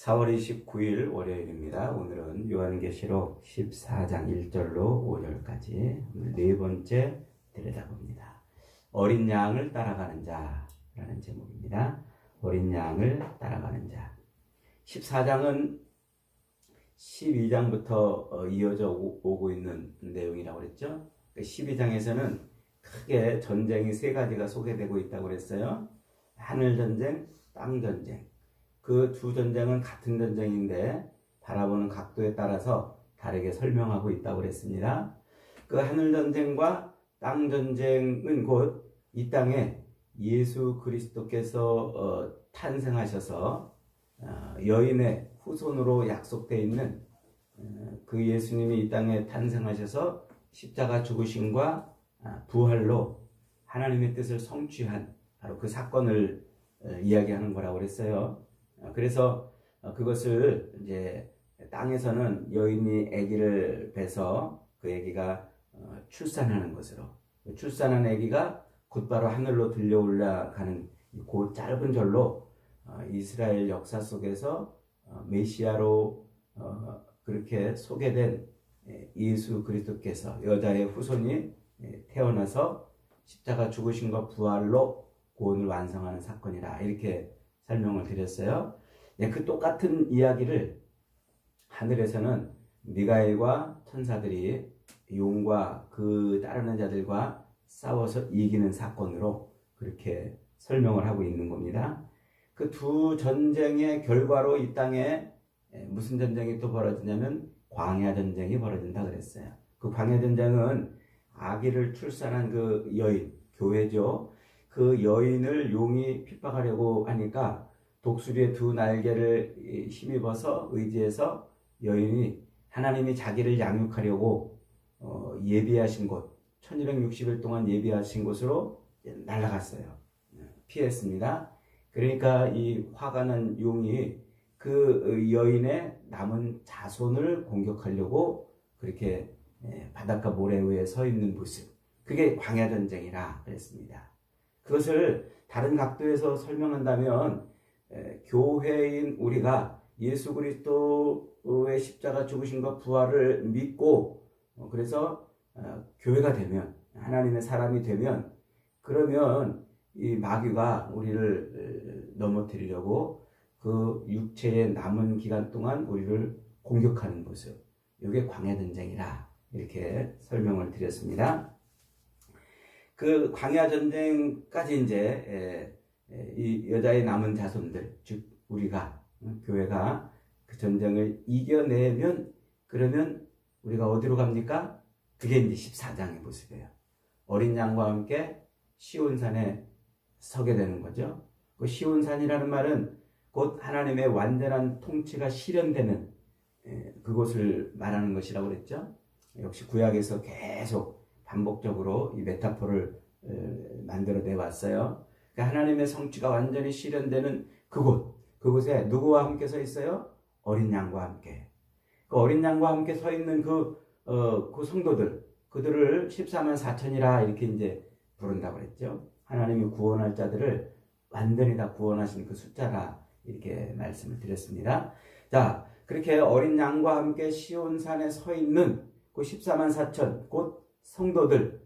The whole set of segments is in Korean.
4월 29일 월요일입니다. 오늘은 요한계시록 14장 1절로 5절까지 오늘 네 번째 들여다봅니다. 어린 양을 따라가는 자라는 제목입니다. 어린 양을 따라가는 자. 14장은 12장부터 이어져 오고 있는 내용이라고 그랬죠. 12장에서는 크게 전쟁이 세 가지가 소개되고 있다고 그랬어요. 하늘전쟁, 땅전쟁. 그 두 전쟁은 같은 전쟁인데 바라보는 각도에 따라서 다르게 설명하고 있다고 그랬습니다. 그 하늘전쟁과 땅전쟁은 곧 이 땅에 예수 그리스도께서 탄생하셔서 여인의 후손으로 약속되어 있는 그 예수님이 이 땅에 탄생하셔서 십자가 죽으심과 부활로 하나님의 뜻을 성취한 바로 그 사건을 이야기하는 거라고 그랬어요. 그래서 그것을 이제 땅에서는 여인이 아기를 베서 그 아기가 출산하는 것으로, 출산한 아기가 곧바로 하늘로 들려 올라가는 그 짧은 절로 이스라엘 역사 속에서 메시아로 그렇게 소개된 예수 그리스도께서 여자의 후손이 태어나서 십자가 죽으심과 부활로 구원을 완성하는 사건이라 이렇게 설명을 드렸어요. 그 똑같은 이야기를 하늘에서는 미가엘과 천사들이 용과 그 따르는 자들과 싸워서 이기는 사건으로 그렇게 설명을 하고 있는 겁니다. 그 두 전쟁의 결과로 이 땅에 무슨 전쟁이 또 벌어지냐면 광야 전쟁이 벌어진다 그랬어요. 그 광야 전쟁은 아기를 출산한 그 여인, 교회죠. 그 여인을 용이 핍박하려고 하니까 독수리의 두 날개를 힘입어서 의지해서 여인이 하나님이 자기를 양육하려고 예비하신 곳, 1260일 동안 예비하신 곳으로 날아갔어요. 피했습니다. 그러니까 이 화가 난 용이 그 여인의 남은 자손을 공격하려고 그렇게 바닷가 모래 위에 서 있는 모습, 그게 광야전쟁이라 그랬습니다. 그것을 다른 각도에서 설명한다면 교회인 우리가 예수 그리스도의 십자가 죽으심과 부활을 믿고 그래서 교회가 되면, 하나님의 사람이 되면, 그러면 이 마귀가 우리를 넘어뜨리려고 그 육체의 남은 기간 동안 우리를 공격하는 모습, 이게 광야전쟁이라 이렇게 설명을 드렸습니다. 그 광야전쟁까지 이제 이 여자의 남은 자손들, 즉 우리가, 교회가 그 전쟁을 이겨내면, 그러면 우리가 어디로 갑니까? 그게 이제 14장의 모습이에요. 어린 양과 함께 시온산에 서게 되는 거죠. 그 시온산이라는 말은 곧 하나님의 완전한 통치가 실현되는 그곳을 말하는 것이라고 그랬죠. 역시 구약에서 계속 반복적으로 이 메타포를 만들어 내왔어요. 그러니까 하나님의 성취가 완전히 실현되는 그곳에 누구와 함께 서 있어요? 어린 양과 함께. 그 어린 양과 함께 서 있는 그 성도들, 그들을 14만 4천이라 이렇게 이제 부른다고 그랬죠. 하나님이 구원할 자들을 완전히 다 구원하신 그 숫자라 이렇게 말씀을 드렸습니다. 자, 그렇게 어린 양과 함께 시온산에 서 있는 그 14만 4천, 곧 성도들,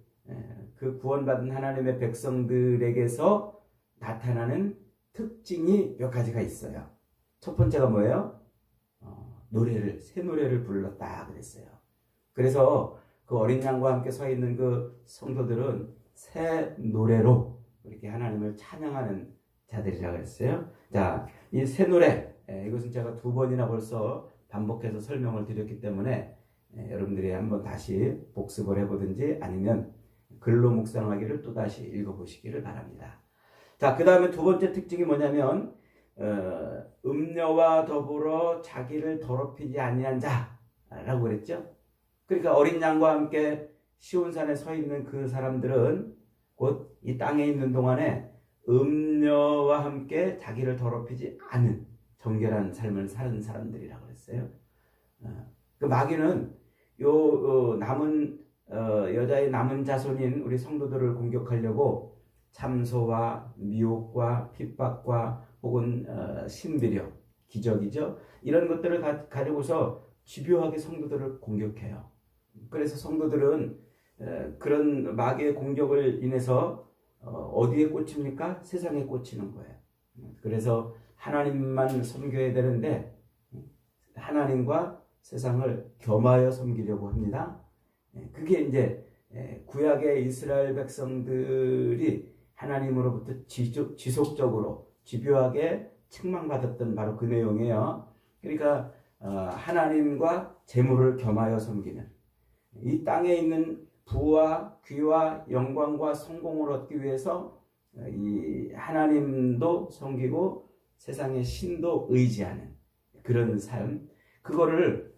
그 구원받은 하나님의 백성들에게서 나타나는 특징이 몇 가지가 있어요. 첫 번째가 뭐예요? 새 노래를 불렀다 그랬어요. 그래서 그 어린 양과 함께 서 있는 그 성도들은 새 노래로 이렇게 하나님을 찬양하는 자들이라고 했어요. 자, 이 새 노래, 이것은 제가 두 번이나 벌써 반복해서 설명을 드렸기 때문에 여러분들이 한번 다시 복습을 해보든지 아니면 글로 묵상하기를 또다시 읽어보시기를 바랍니다. 자, 그 다음에 두 번째 특징이 뭐냐면 음녀와 더불어 자기를 더럽히지 아니한 자라고 그랬죠. 그러니까 어린 양과 함께 시온산에 서 있는 그 사람들은 곧 이 땅에 있는 동안에 음녀와 함께 자기를 더럽히지 않은 정결한 삶을 사는 사람들이라고 그랬어요. 그 마귀는 남은 여자의 남은 자손인 우리 성도들을 공격하려고 참소와 미혹과 핍박과 혹은 신비력, 기적이죠. 이런 것들을 가지고서 집요하게 성도들을 공격해요. 그래서 성도들은 그런 마귀의 공격을 인해서 어디에 꽂힙니까? 세상에 꽂히는 거예요. 그래서 하나님만 섬겨야 되는데 하나님과 세상을 겸하여 섬기려고 합니다. 그게 이제 구약의 이스라엘 백성들이 하나님으로부터 지속적으로 집요하게 책망받았던 바로 그 내용이에요. 그러니까 하나님과 재물을 겸하여 섬기는, 이 땅에 있는 부와 귀와 영광과 성공을 얻기 위해서 이 하나님도 섬기고 세상의 신도 의지하는 그런 삶, 그거를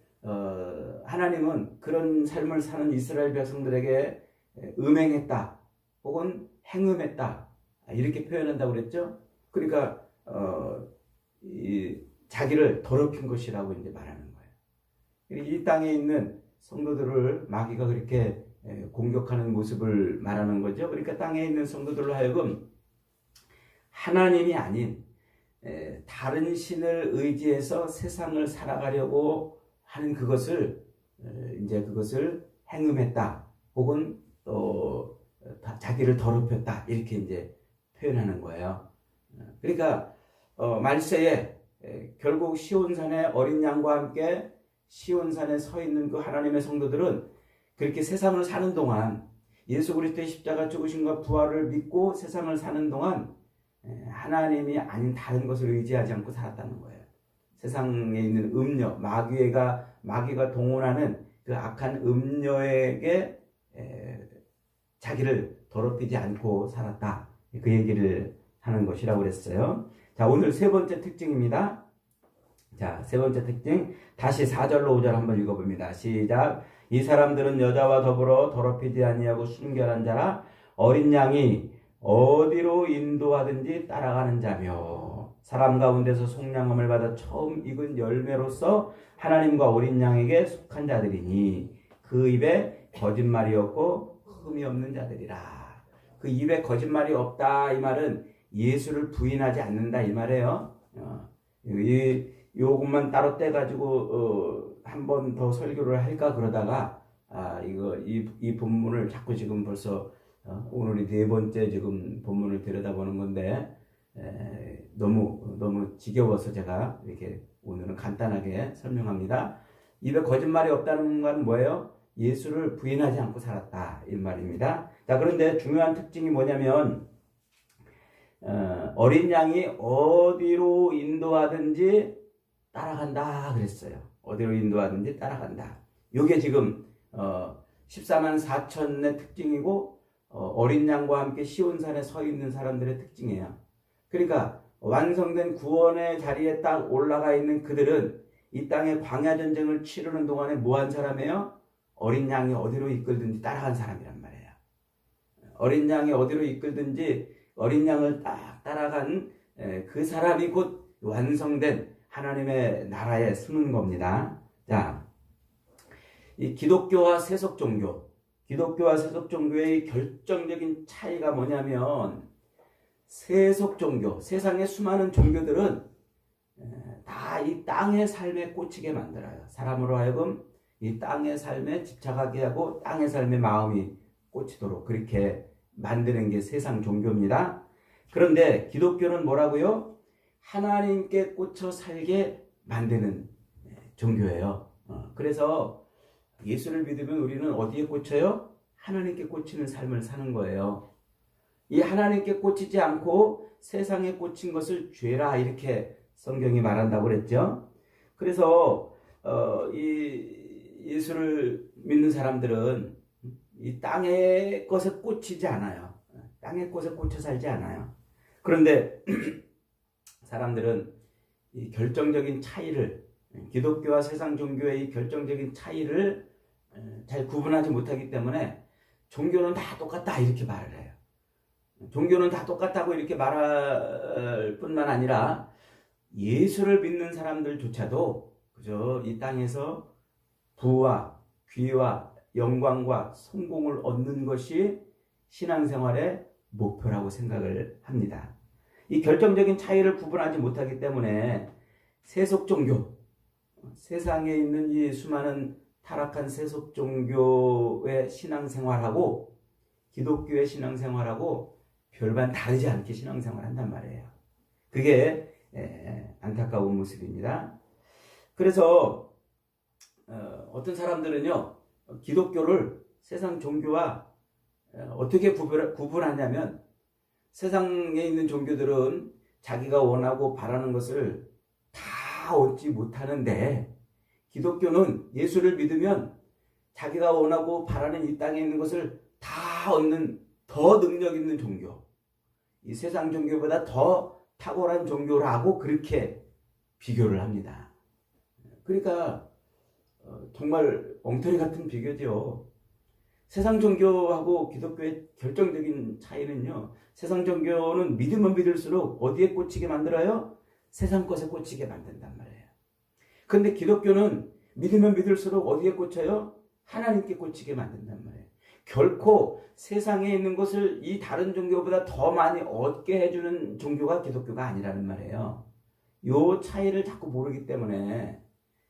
하나님은 그런 삶을 사는 이스라엘 백성들에게 음행했다 혹은 행음했다 이렇게 표현한다고 그랬죠. 그러니까 자기를 더럽힌 것이라고 이제 말하는 거예요. 이 땅에 있는 성도들을 마귀가 그렇게 공격하는 모습을 말하는 거죠. 그러니까 땅에 있는 성도들로 하여금 하나님이 아닌 다른 신을 의지해서 세상을 살아가려고 하는 그것을 행음했다 혹은 또 자기를 더럽혔다 이렇게 이제 표현하는 거예요. 그러니까 말세에 결국 시온산의 어린 양과 함께 시온산에 서 있는 그 하나님의 성도들은 그렇게 세상을 사는 동안 예수 그리스도의 십자가 죽으심과 부활을 믿고 세상을 사는 동안 하나님이 아닌 다른 것을 의지하지 않고 살았다는 거예요. 세상에 있는 음녀, 마귀가 동원하는 그 악한 음녀에게 자기를 더럽히지 않고 살았다. 그 얘기를 하는 것이라고 그랬어요. 자, 오늘 세 번째 특징입니다. 자, 세 번째 특징, 다시 4절로 5절 한번 읽어봅니다. 시작. 이 사람들은 여자와 더불어 더럽히지 아니하고 순결한 자라 어린 양이 어디로 인도하든지 따라가는 자며 사람 가운데서 속량함을 받아 처음 익은 열매로서 하나님과 어린 양에게 속한 자들이니 그 입에 거짓말이 없고 흠이 없는 자들이라. 그 입에 거짓말이 없다 이 말은 예수를 부인하지 않는다 이 말이에요. 요것만 따로 떼가지고 한 번 더 설교를 할까 그러다가 이 본문을 자꾸 지금 벌써 오늘이 네 번째 지금 본문을 들여다보는 건데 너무 지겨워서 제가 이렇게 오늘은 간단하게 설명합니다. 입에 거짓말이 없다는 건 뭐예요? 예수를 부인하지 않고 살았다 이 말입니다. 자, 그런데 중요한 특징이 뭐냐면 어린 양이 어디로 인도하든지 따라간다 그랬어요. 어디로 인도하든지 따라간다. 이게 지금 14만 4천의 특징이고 어린 양과 함께 시온산에 서 있는 사람들의 특징이에요. 그러니까 완성된 구원의 자리에 딱 올라가 있는 그들은 이 땅의 광야 전쟁을 치르는 동안에 뭐한 사람이에요? 어린 양이 어디로 이끌든지 따라간 사람이란 말이에요. 어린 양이 어디로 이끌든지 어린 양을 딱 따라간 그 사람이 곧 완성된 하나님의 나라에 서는 겁니다. 자, 이 기독교와 세속 종교의 결정적인 차이가 뭐냐면 세속 종교, 세상의 수많은 종교들은 다 이 땅의 삶에 꽂히게 만들어요. 사람으로 하여금 이 땅의 삶에 집착하게 하고 땅의 삶에 마음이 꽂히도록 그렇게 만드는 게 세상 종교입니다. 그런데 기독교는 뭐라고요? 하나님께 꽂혀 살게 만드는 종교예요. 그래서 예수를 믿으면 우리는 어디에 꽂혀요? 하나님께 꽂히는 삶을 사는 거예요. 이 하나님께 꽂히지 않고 세상에 꽂힌 것을 죄라 이렇게 성경이 말한다고 그랬죠. 그래서 이 예수를 믿는 사람들은 이 땅의 것에 꽂히지 않아요. 땅의 것에 꽂혀 살지 않아요. 그런데 사람들은 이 결정적인 차이를, 기독교와 세상 종교의 이 결정적인 차이를 잘 구분하지 못하기 때문에 종교는 다 똑같다 이렇게 말을 해요. 종교는 다 똑같다고 이렇게 말할 뿐만 아니라 예수를 믿는 사람들조차도 그저 이 땅에서 부와 귀와 영광과 성공을 얻는 것이 신앙생활의 목표라고 생각을 합니다. 이 결정적인 차이를 구분하지 못하기 때문에 세속 종교, 세상에 있는 이 수많은 타락한 세속 종교의 신앙생활하고 기독교의 신앙생활하고 별반 다르지 않게 신앙생활한단 말이에요. 그게 안타까운 모습입니다. 그래서 어떤 사람들은요, 기독교를 세상 종교와 어떻게 구분하냐면, 세상에 있는 종교들은 자기가 원하고 바라는 것을 다 얻지 못하는데, 기독교는 예수를 믿으면 자기가 원하고 바라는 이 땅에 있는 것을 다 얻는 더 능력 있는 종교, 이 세상 종교보다 더 탁월한 종교라고 그렇게 비교를 합니다. 그러니까 정말 엉터리 같은 비교죠. 세상 종교하고 기독교의 결정적인 차이는요, 세상 종교는 믿으면 믿을수록 어디에 꽂히게 만들어요? 세상 것에 꽂히게 만든단 말이에요. 그런데 기독교는 믿으면 믿을수록 어디에 꽂혀요? 하나님께 꽂히게 만든단 말이에요. 결코 세상에 있는 것을 이 다른 종교보다 더 많이 얻게 해주는 종교가 기독교가 아니라는 말이에요. 요 차이를 자꾸 모르기 때문에,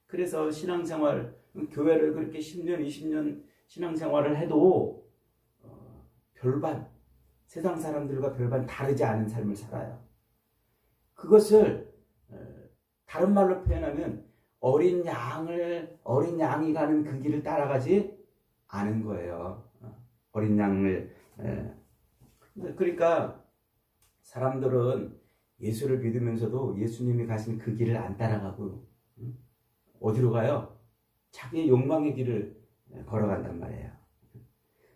그래서 신앙생활, 교회를 그렇게 10년, 20년 신앙생활을 해도 별반, 세상 사람들과 별반 다르지 않은 삶을 살아요. 그것을 다른 말로 표현하면 어린 양이 가는 그 길을 따라가지 않은 거예요. 어린 양을. 그러니까 사람들은 예수를 믿으면서도 예수님이 가신 그 길을 안 따라가고 어디로 가요? 자기의 욕망의 길을 걸어간단 말이에요.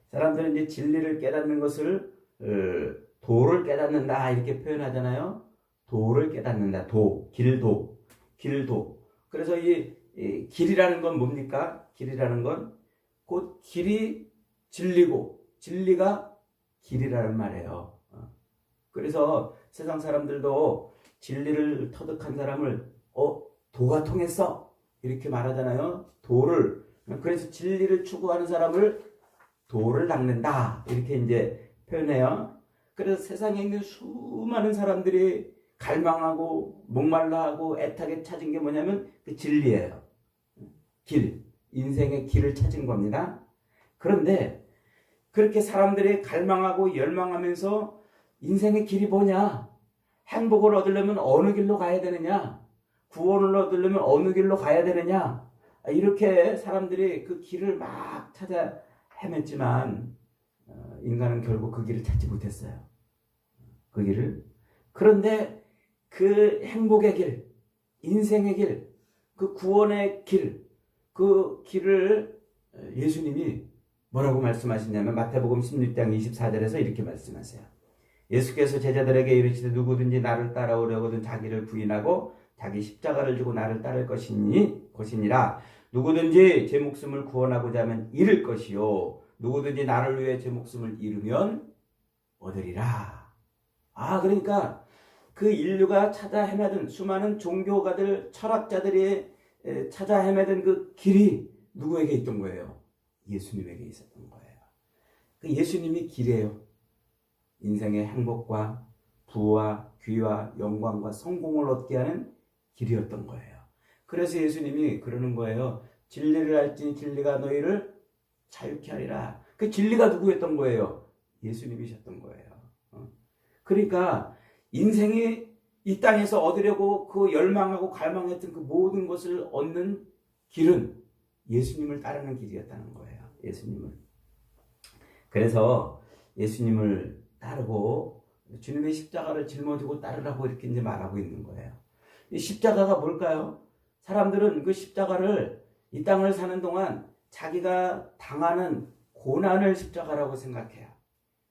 사람들은 이제 진리를 깨닫는 것을 도를 깨닫는다 이렇게 표현하잖아요. 도를 깨닫는다. 길도. 그래서 이 길이라는 건 뭡니까? 길이라는 건 곧 길이 진리고 진리가 길이라는 말이에요. 그래서 세상 사람들도 진리를 터득한 사람을 도가 통했어 이렇게 말하잖아요. 그래서 진리를 추구하는 사람을 도를 닦는다 이렇게 이제 표현해요. 그래서 세상에 있는 수많은 사람들이 갈망하고 목말라하고 애타게 찾은 게 뭐냐면 그 진리예요. 인생의 길을 찾은 겁니다. 그런데 그렇게 사람들이 갈망하고 열망하면서 인생의 길이 뭐냐? 행복을 얻으려면 어느 길로 가야 되느냐? 구원을 얻으려면 어느 길로 가야 되느냐? 이렇게 사람들이 그 길을 막 찾아 헤맸지만 인간은 결국 그 길을 찾지 못했어요. 그 길을. 그런데 그 행복의 길, 인생의 길, 그 구원의 길, 그 길을 예수님이 뭐라고 말씀하시냐면 마태복음 16장 24절에서 이렇게 말씀하세요. 예수께서 제자들에게 이르시되 누구든지 나를 따라오려거든 자기를 부인하고 자기 십자가를 지고 나를 따를 것이니라. 누구든지 제 목숨을 구원하고자 하면 잃을 것이요 누구든지 나를 위해 제 목숨을 잃으면 얻으리라. 그러니까 그 인류가 찾아 헤매던 수많은 종교가들, 철학자들이 찾아 헤매던 그 길이 누구에게 있던 거예요? 예수님에게 있었던 거예요. 그 예수님이 길이에요. 인생의 행복과 부와 귀와 영광과 성공을 얻게 하는 길이었던 거예요. 그래서 예수님이 그러는 거예요. 진리를 알지니 진리가 너희를 자유케 하리라. 그 진리가 누구였던 거예요? 예수님이셨던 거예요. 그러니까 인생이 이 땅에서 얻으려고 그 열망하고 갈망했던 그 모든 것을 얻는 길은 예수님을 따르는 길이었다는 거예요. 예수님을. 그래서 예수님을 따르고 주님의 십자가를 짊어지고 따르라고 이렇게 이제 말하고 있는 거예요. 이 십자가가 뭘까요? 사람들은 그 십자가를 이 땅을 사는 동안 자기가 당하는 고난을 십자가라고 생각해요.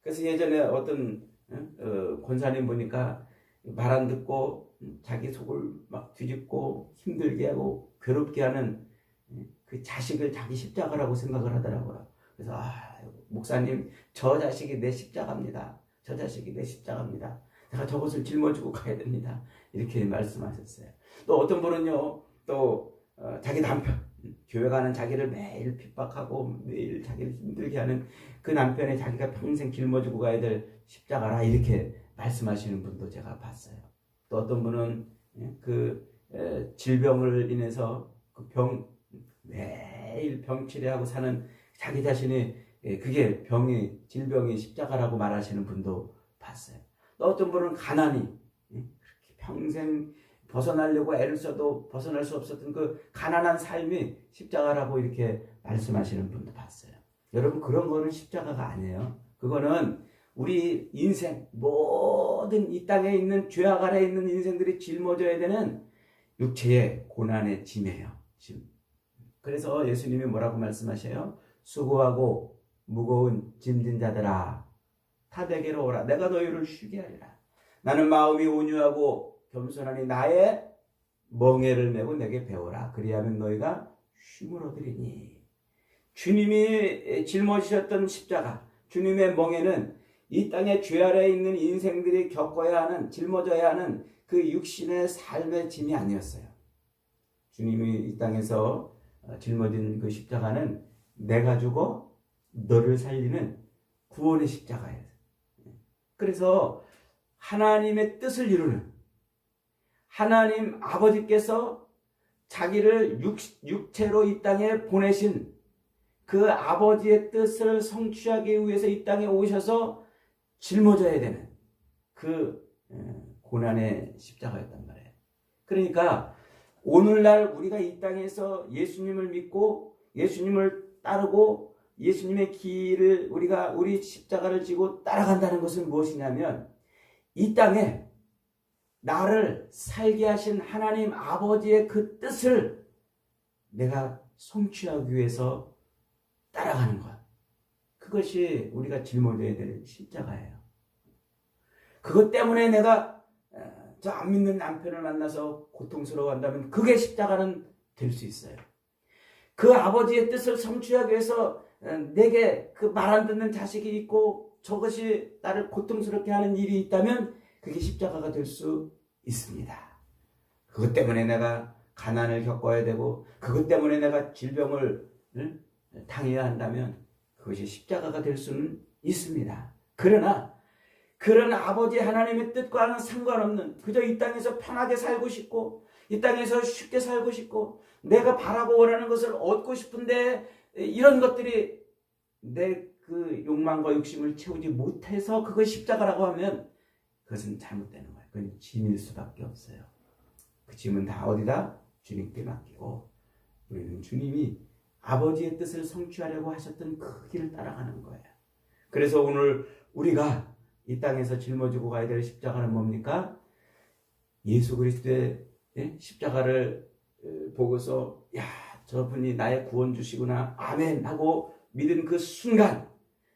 그래서 예전에 어떤 권사님 보니까 말 안 듣고 자기 속을 막 뒤집고 힘들게 하고 괴롭게 하는 그 자식을 자기 십자가라고 생각을 하더라고요. 그래서 목사님 저 자식이 내 십자가입니다. 저 자식이 내 십자가입니다. 내가 저것을 짊어지고 가야 됩니다. 이렇게 말씀하셨어요. 또 어떤 분은요. 또 자기 남편 교회 가는 자기를 매일 핍박하고 매일 자기를 힘들게 하는 그 남편의 자기가 평생 짊어지고 가야 될 십자가라 이렇게 말씀하시는 분도 제가 봤어요. 또 어떤 분은 그 질병을 인해서 그 매일 병치레하고 사는 자기 자신이 그게 질병이 십자가라고 말하시는 분도 봤어요. 또 어떤 분은 가난이 그렇게 평생 벗어나려고 애를 써도 벗어날 수 없었던 그 가난한 삶이 십자가라고 이렇게 말씀하시는 분도 봤어요. 여러분, 그런 거는 십자가가 아니에요. 그거는 우리 인생, 모든 이 땅에 있는 죄악 아래에 있는 인생들이 짊어져야 되는 육체의 고난의 짐이에요. 짐. 그래서 예수님이 뭐라고 말씀하셔요? 수고하고 무거운 짐진 자들아, 다 내게로 오라. 내가 너희를 쉬게 하리라. 나는 마음이 온유하고 겸손하니 나의 멍에를 메고 내게 배우라. 그리하면 너희가 쉼을 얻으리니. 주님이 짊어지셨던 십자가, 주님의 멍에는 이 땅에 죄 아래에 있는 인생들이 겪어야 하는, 짊어져야 하는 그 육신의 삶의 짐이 아니었어요. 주님이 이 땅에서 짊어진 그 십자가는 내가 죽어 너를 살리는 구원의 십자가예요. 그래서 하나님의 뜻을 이루는, 하나님 아버지께서 자기를 육체로 이 땅에 보내신 그 아버지의 뜻을 성취하기 위해서 이 땅에 오셔서 짊어져야 되는 그 고난의 십자가였단 말이에요. 그러니까 오늘날 우리가 이 땅에서 예수님을 믿고 예수님을 따르고 예수님의 길을 우리 십자가를 지고 따라간다는 것은 무엇이냐면, 이 땅에 나를 살게 하신 하나님 아버지의 그 뜻을 내가 성취하기 위해서 따라가는 것. 그것이 우리가 짊어져야 될 십자가예요. 그것 때문에 내가 저 안 믿는 남편을 만나서 고통스러워한다면 그게 십자가는 될 수 있어요. 그 아버지의 뜻을 성취하기 위해서 내게 그 말 안 듣는 자식이 있고 저것이 나를 고통스럽게 하는 일이 있다면 그게 십자가가 될 수 있습니다. 그것 때문에 내가 가난을 겪어야 되고 그것 때문에 내가 질병을 당해야 한다면 그것이 십자가가 될 수는 있습니다. 그러나 그런 아버지 하나님의 뜻과는 상관없는, 그저 이 땅에서 편하게 살고 싶고 이 땅에서 쉽게 살고 싶고 내가 바라고 원하는 것을 얻고 싶은데 이런 것들이 내 그 욕망과 욕심을 채우지 못해서 그걸 십자가라고 하면 그것은 잘못되는 거예요. 그건 짐일 수밖에 없어요. 그 짐은 다 어디다? 주님께 맡기고 우리는 주님이 아버지의 뜻을 성취하려고 하셨던 그 길을 따라가는 거예요. 그래서 오늘 우리가 이 땅에서 짊어지고 가야 될 십자가는 뭡니까? 예수 그리스도의 십자가를 보고서 야, 저분이 나의 구원주시구나, 아멘 하고 믿은 그 순간,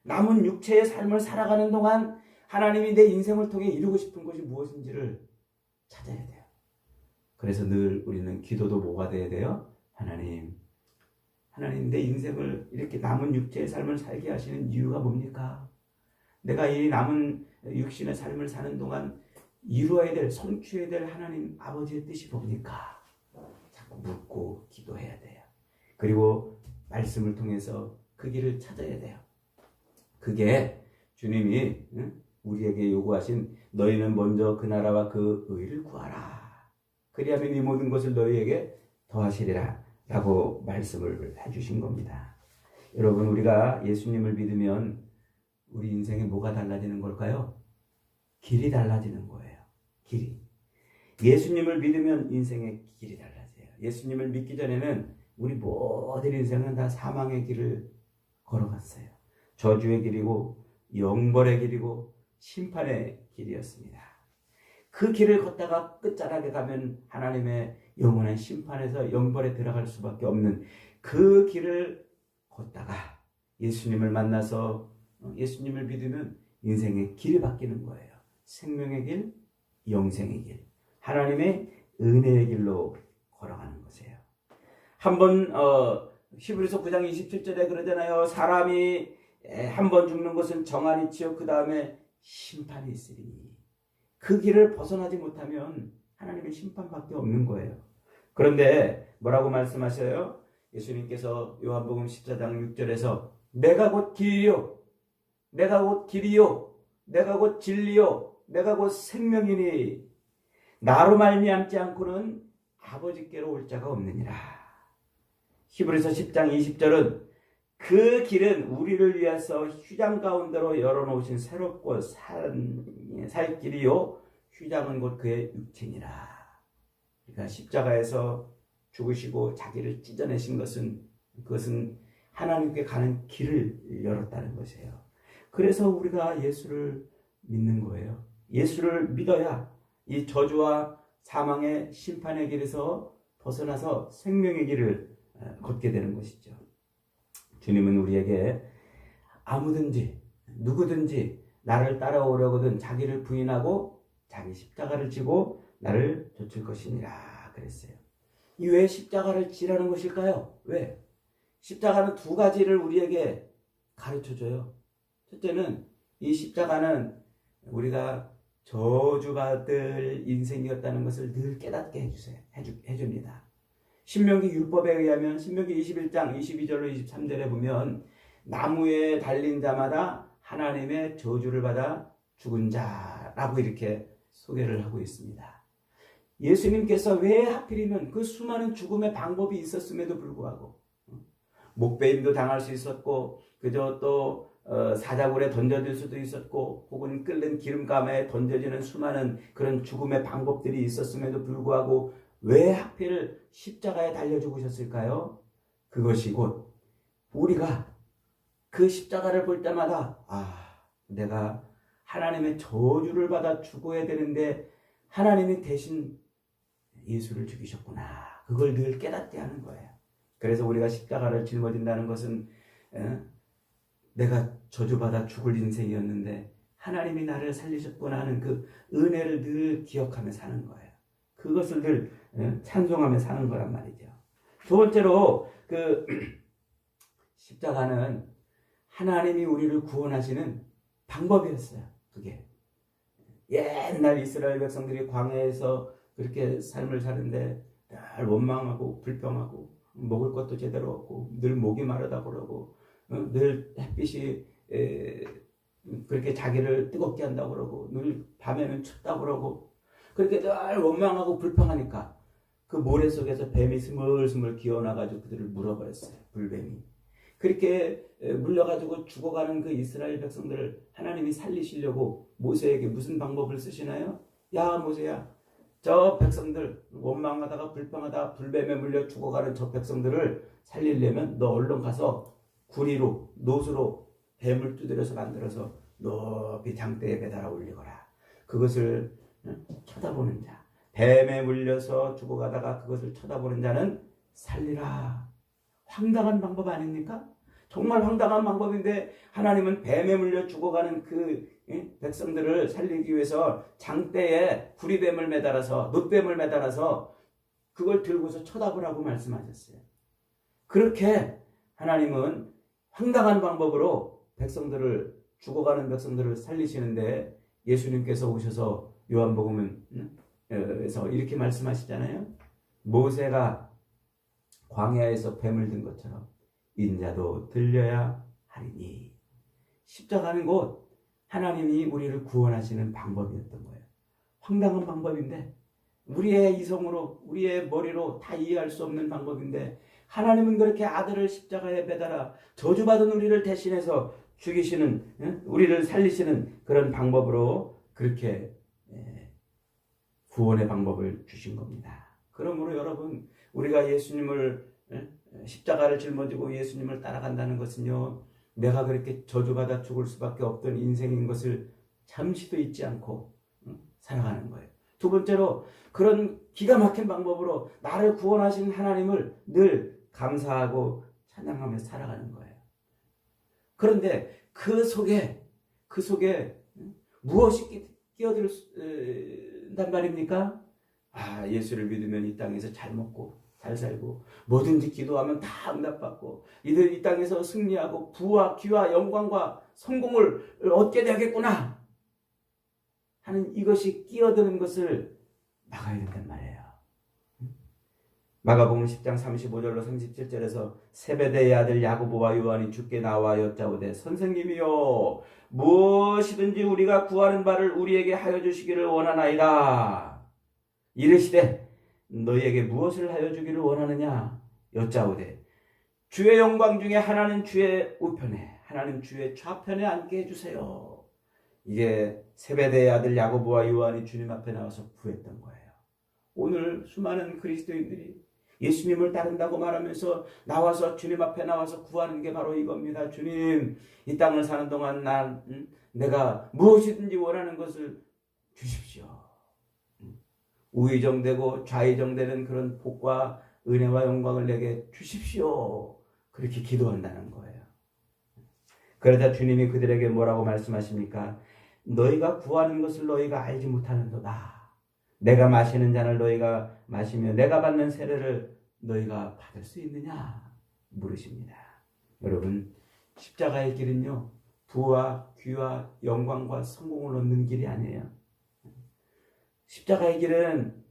남은 육체의 삶을 살아가는 동안 하나님이 내 인생을 통해 이루고 싶은 것이 무엇인지를 찾아야 돼요. 그래서 늘 우리는 기도도 뭐가 돼야 돼요? 하나님 내 인생을 이렇게 남은 육체의 삶을 살게 하시는 이유가 뭡니까? 내가 이 남은 육신의 삶을 사는 동안 이루어야 될, 성취해야 될 하나님 아버지의 뜻이 뭡니까? 자꾸 묻고 기도해야 돼요. 그리고 말씀을 통해서 그 길을 찾아야 돼요. 그게 주님이 우리에게 요구하신 너희는 먼저 그 나라와 그 의를 구하라. 그리하면 이 모든 것을 너희에게 더하시리라 라고 말씀을 해주신 겁니다. 여러분, 우리가 예수님을 믿으면 우리 인생에 뭐가 달라지는 걸까요? 길이 달라지는 거예요. 길이. 예수님을 믿으면 인생의 길이 달라져요. 예수님을 믿기 전에는 우리 모든 인생은 다 사망의 길을 걸어갔어요. 저주의 길이고 영벌의 길이고 심판의 길이었습니다. 그 길을 걷다가 끝자락에 가면 하나님의 영원한 심판에서 영벌에 들어갈 수밖에 없는 그 길을 걷다가 예수님을 만나서 예수님을 믿으면 인생의 길이 바뀌는 거예요. 생명의 길, 영생의 길, 하나님의 은혜의 길로 걸어가는 것이에요. 한번 히브리서 9장 27절에 그러잖아요. 사람이 한 번 죽는 것은 정한이치요 그 다음에 심판이 있으리니. 그 길을 벗어나지 못하면 하나님의 심판밖에 없는 거예요. 그런데 뭐라고 말씀하셔요? 예수님께서 요한복음 14장 6절에서 내가 곧 길이요, 내가 곧 길이요, 내가 곧 진리요, 내가 곧 생명이니 나로 말미암지 않고는 아버지께로 올 자가 없느니라. 히브리서 10장 20절은 그 길은 우리를 위해서 휘장 가운데로 열어놓으신 새롭고 살 길이요 휘장은 곧 그의 육체니라. 그러니까 십자가에서 죽으시고 자기를 찢어내신 그것은 하나님께 가는 길을 열었다는 것이에요. 그래서 우리가 예수를 믿는 거예요. 예수를 믿어야 이 저주와 사망의 심판의 길에서 벗어나서 생명의 길을 걷게 되는 것이죠. 주님은 우리에게 아무든지 누구든지 나를 따라오려거든 자기를 부인하고 자기 십자가를 지고 나를 좇을 것이니라 그랬어요. 이 왜 십자가를 지라는 것일까요? 왜? 십자가는 두 가지를 우리에게 가르쳐줘요. 첫째는 이 십자가는 우리가 저주받을 인생이었다는 것을 늘 깨닫게 해줍니다. 신명기 율법에 의하면 신명기 21장 22절로 23절에 보면 나무에 달린 자마다 하나님의 저주를 받아 죽은 자라고 이렇게 소개를 하고 있습니다. 예수님께서 왜 하필이면 그 수많은 죽음의 방법이 있었음에도 불구하고 목베임도 당할 수 있었고 그저 또 사자굴에 던져질 수도 있었고 혹은 끓는 기름감에 던져지는 수많은 그런 죽음의 방법들이 있었음에도 불구하고 왜 하필 십자가에 달려 죽으셨을까요? 그것이 곧 우리가 그 십자가를 볼 때마다 내가 하나님의 저주를 받아 죽어야 되는데 하나님이 대신 예수를 죽이셨구나. 그걸 늘 깨닫게 하는 거예요. 그래서 우리가 십자가를 짊어진다는 것은 내가 저주받아 죽을 인생이었는데 하나님이 나를 살리셨구나 하는 그 은혜를 늘 기억하며 사는 거예요. 그것을 늘 찬송하며 사는 거란 말이죠. 두 번째로 그 십자가는 하나님이 우리를 구원하시는 방법이었어요. 그게 옛날 이스라엘 백성들이 광야에서 그렇게 삶을 사는데 늘 원망하고 불평하고 먹을 것도 제대로 없고 늘 목이 마르다 그러고 늘 햇빛이 그렇게 자기를 뜨겁게 한다고 그러고 늘 밤에는 춥다고 그러고 그렇게 늘 원망하고 불평하니까 그 모래 속에서 뱀이 스물스물 기어나가지고 그들을 물어버렸어요. 불뱀이. 그렇게 물려가지고 죽어가는 그 이스라엘 백성들을 하나님이 살리시려고 모세에게 무슨 방법을 쓰시나요? 야 모세야, 저 백성들 원망하다가 불평하다가 불뱀에 물려 죽어가는 저 백성들을 살리려면 너 얼른 가서 구리로 노수로 뱀을 두드려서 만들어서 높이 장대에 매달아 올리거라. 그것을 쳐다보는 자, 뱀에 물려서 죽어가다가 그것을 쳐다보는 자는 살리라. 황당한 방법 아닙니까? 정말 황당한 방법인데 하나님은 뱀에 물려 죽어가는 그 백성들을 살리기 위해서 장대에 구리뱀을 매달아서 놋뱀을 매달아서 그걸 들고서 쳐다보라고 말씀하셨어요. 그렇게 하나님은 황당한 방법으로 죽어가는 백성들을 살리시는데 예수님께서 오셔서 요한복음에서 이렇게 말씀하시잖아요. 모세가 광야에서 뱀을 든 것처럼 인자도 들려야 하리니. 십자가는 곧 하나님이 우리를 구원하시는 방법이었던 거예요. 황당한 방법인데 우리의 이성으로 우리의 머리로 다 이해할 수 없는 방법인데 하나님은 그렇게 아들을 십자가에 매달아 저주받은 우리를 대신해서 죽이시는, 우리를 살리시는 그런 방법으로 그렇게 구원의 방법을 주신 겁니다. 그러므로 여러분, 우리가 예수님을 십자가를 짊어지고 예수님을 따라간다는 것은요, 내가 그렇게 저주받아 죽을 수밖에 없던 인생인 것을 잠시도 잊지 않고 살아가는 거예요. 두 번째로 그런 기가 막힌 방법으로 나를 구원하신 하나님을 늘 감사하고 찬양하며 살아가는 거예요. 그런데 그 속에 무엇이 끼어들단 말입니까? 예수를 믿으면 이 땅에서 잘 먹고 잘 살고 뭐든지 기도하면 다 응답받고 이들 이 땅에서 승리하고 부와 귀와 영광과 성공을 얻게 되겠구나 하는 이것이 끼어드는 것을 막아야 된단 말이에요. 마가복음 10장 35절로 37절에서 세베대의 아들 야고보와 요한이 주께 나와 여짜오되 선생님이요 무엇이든지 우리가 구하는 바를 우리에게 하여 주시기를 원하나이다. 이르시되 너희에게 무엇을 하여 주기를 원하느냐 여짜오되 주의 영광 중에 하나는 주의 우편에 하나는 주의 좌편에 앉게 해주세요. 이게 세베대의 아들 야고보와 요한이 주님 앞에 나와서 구했던 거예요. 오늘 수많은 그리스도인들이 예수님을 따른다고 말하면서 나와서 주님 앞에 나와서 구하는 게 바로 이겁니다. 주님, 이 땅을 사는 동안 내가 무엇이든지 원하는 것을 주십시오. 우의정되고 좌의정되는 그런 복과 은혜와 영광을 내게 주십시오. 그렇게 기도한다는 거예요. 그러자 주님이 그들에게 뭐라고 말씀하십니까? 너희가 구하는 것을 너희가 알지 못하는도다. 내가 마시는 잔을 너희가 마시며 내가 받는 세례를 너희가 받을 수 있느냐 물으십니다. 여러분, 십자가의 길은요, 부와 귀와 영광과 성공을 얻는 길이 아니에요. 십자가의 길은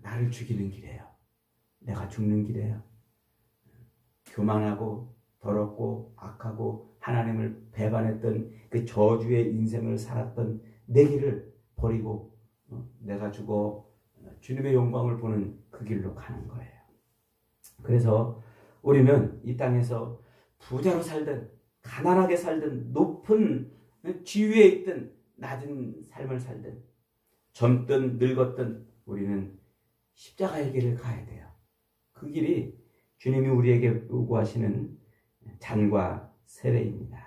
나를 죽이는 길이에요. 내가 죽는 길이에요. 교만하고 더럽고 악하고 하나님을 배반했던 그 저주의 인생을 살았던 내 길을 버리고 내가 죽어 주님의 영광을 보는 그 길로 가는 거예요. 그래서 우리는 이 땅에서 부자로 살든 가난하게 살든 높은 지위에 있든 낮은 삶을 살든 젊든 늙었든 우리는 십자가의 길을 가야 돼요. 그 길이 주님이 우리에게 요구하시는 잔과 세례입니다.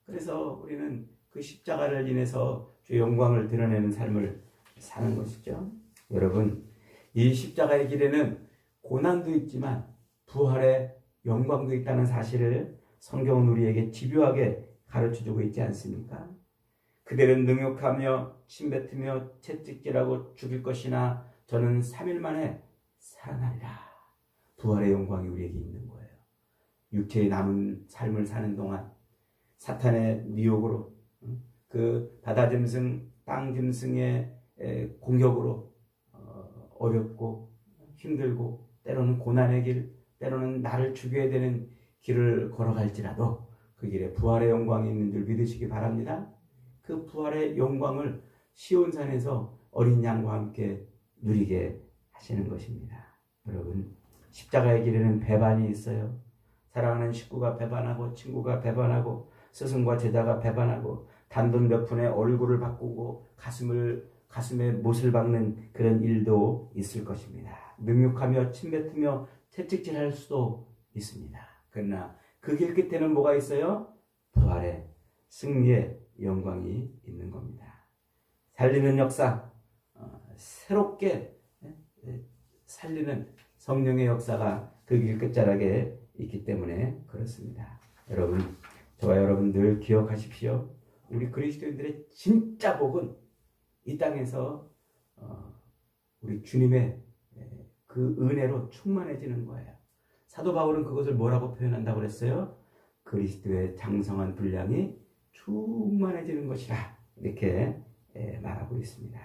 그래서 우리는 그 십자가를 인해서 주의 영광을 드러내는 삶을 사는 것이죠. 여러분, 이 십자가의 길에는 고난도 있지만 부활의 영광도 있다는 사실을 성경은 우리에게 집요하게 가르쳐주고 있지 않습니까? 그들은 능욕하며 침뱉으며 채찍질하고 죽일 것이나 저는 3일 만에 살아나리라. 부활의 영광이 우리에게 있는 거예요. 육체의 남은 삶을 사는 동안 사탄의 미혹으로 그 바다짐승, 땅짐승의 공격으로 어렵고 힘들고 때로는 고난의 길, 때로는 나를 죽여야 되는 길을 걸어갈지라도 그 길에 부활의 영광이 있는 줄 믿으시기 바랍니다. 그 부활의 영광을 시온산에서 어린 양과 함께 누리게 하시는 것입니다. 여러분, 십자가의 길에는 배반이 있어요. 사랑하는 식구가 배반하고 친구가 배반하고 스승과 제자가 배반하고 단돈 몇 푼에 얼굴을 바꾸고 가슴에 못을 박는 그런 일도 있을 것입니다. 능욕하며 침뱉으며 채찍질할 수도 있습니다. 그러나 그 길 끝에는 뭐가 있어요? 부활의 승리의 영광이 있는 겁니다. 살리는 역사, 새롭게 살리는 성령의 역사가 그 길 끝자락에 있기 때문에 그렇습니다. 여러분, 저와 여러분 늘 기억하십시오. 우리 그리스도인들의 진짜 복은 이 땅에서 우리 주님의 그 은혜로 충만해지는 거예요. 사도 바울은 그것을 뭐라고 표현한다고 그랬어요? 그리스도의 장성한 분량이 충만해지는 것이라 이렇게 말하고 있습니다.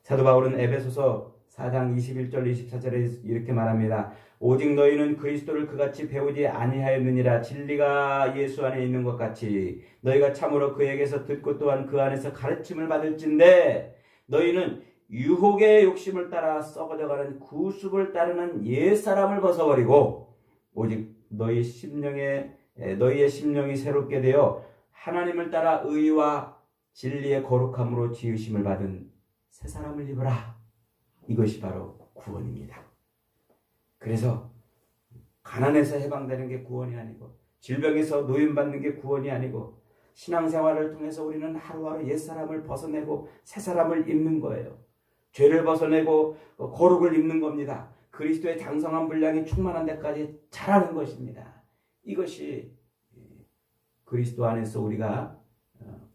사도 바울은 에베소서 4장 21절 24절에 이렇게 말합니다. 오직 너희는 그리스도를 그같이 배우지 아니하였느니라. 진리가 예수 안에 있는 것 같이 너희가 참으로 그에게서 듣고 또한 그 안에서 가르침을 받을진대 너희는 유혹의 욕심을 따라 썩어져가는 구습을 따르는 옛사람을 벗어버리고 오직 너희의 심령이 새롭게 되어 하나님을 따라 의와 진리의 거룩함으로 지으심을 받은 새 사람을 입어라. 이것이 바로 구원입니다. 그래서 가난에서 해방되는 게 구원이 아니고 질병에서 노인받는 게 구원이 아니고 신앙생활을 통해서 우리는 하루하루 옛사람을 벗어내고 새사람을 입는 거예요. 죄를 벗어내고 거룩을 입는 겁니다. 그리스도의 장성한 분량이 충만한 데까지 자라는 것입니다. 이것이 그리스도 안에서 우리가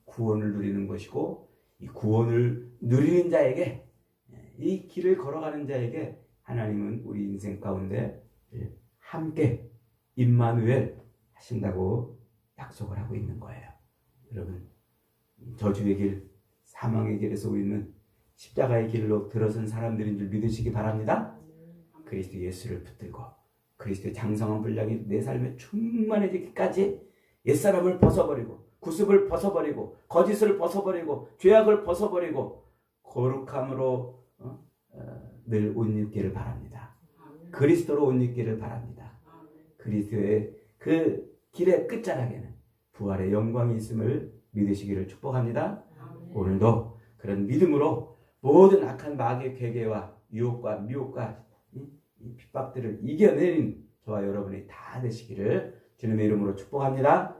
구원을 누리는 것이고 이 구원을 누리는 자에게 이 길을 걸어가는 자에게 하나님은 우리 인생 가운데 함께 임마누엘 하신다고 약속을 하고 있는 거예요. 여러분, 저주의 길, 사망의 길에서 우리는 십자가의 길로 들어선 사람들인 줄 믿으시기 바랍니다. 그리스도 예수를 붙들고 그리스도의 장성한 분량이 내 삶에 충만해지기까지 옛사람을 벗어버리고 구습을 벗어버리고 거짓을 벗어버리고 죄악을 벗어버리고 거룩함으로 늘 옷 입기를 바랍니다. 그리스도로 옷 입기를 바랍니다. 그리스도의 그 길의 끝자락에는 부활의 영광이 있음을 믿으시기를 축복합니다. 오늘도 그런 믿음으로 모든 악한 마귀의 괴계와 유혹과 미혹과 이 핍박들을 이겨내는 저와 여러분이 다 되시기를 주님의 이름으로 축복합니다.